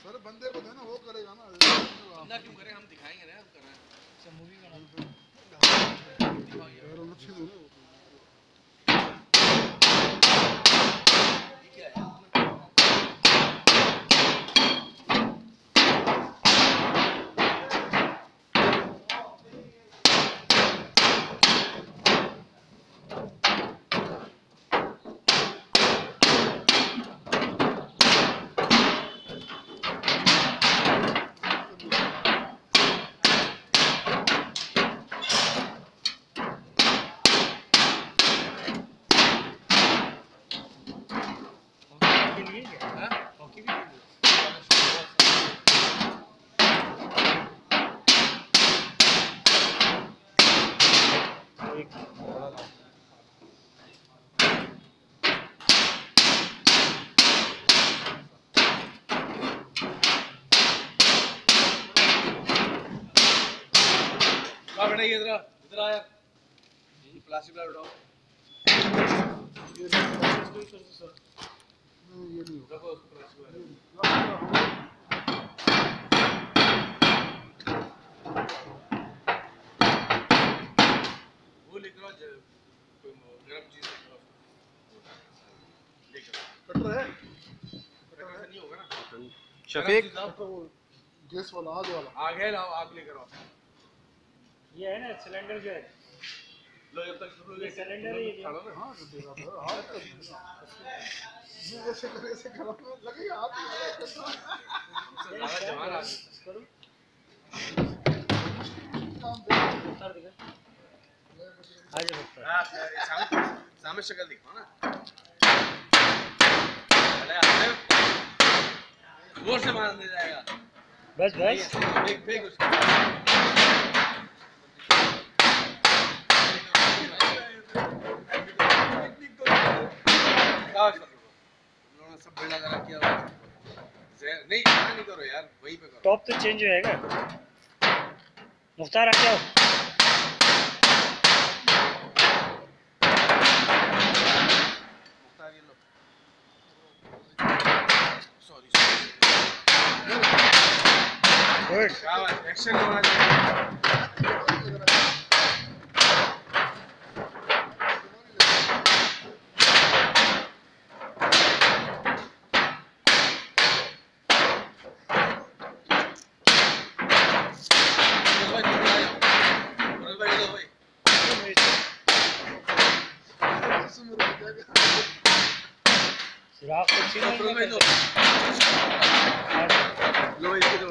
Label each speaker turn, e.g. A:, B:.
A: Sir बंदे को देना, वो करेगा ना।
B: बंदा क्यों करे, हम दिखाएंगे ना, हम कर रहे हैं। अच्छा मूवी का नाम
A: अच्छी दो ना।
B: क्या है? हॉकी भी बेटा ये इधर इधर आ यार, ये प्लास्टिक वाला उठाओ।
A: ये नहीं होगा।
B: रखो उसको प्लास्टिक वाला। वो लेकर आओ, कोई गरम चीज लेकर आओ।
A: कटर है?
B: कटर से नहीं होगा ना
C: शफीक।
A: गैस वाला, आग वाला।
B: आग है, लाओ आग लेकर आओ।
D: ये है ना सिलेंडर जो है,
B: लो जब तक तुम लोग
D: ये सिलेंडर ही है।
A: हाँ तो देगा तो हाथ कर ऐसे करे, ऐसे करो लगेगा हाथ
B: जवान आ
D: करो
A: काम दे।
D: उतार देगा। आ जाओ
B: सामने शक्ल दिखाओ ना। जोर से मार दे जाएगा।
D: बस बस
B: फेंक उसको। सब बिल्डा करा किया नहीं, नहीं करो यार, वहीं पे करो।
D: टॉप तो चेंज होएगा। मुख्तार आ जाओ।
B: मुख्तार ये लो। Sorry
D: good.
B: क्या बात, एक्शन होना चाहिए।
D: सुराख को
B: लो इसकी तो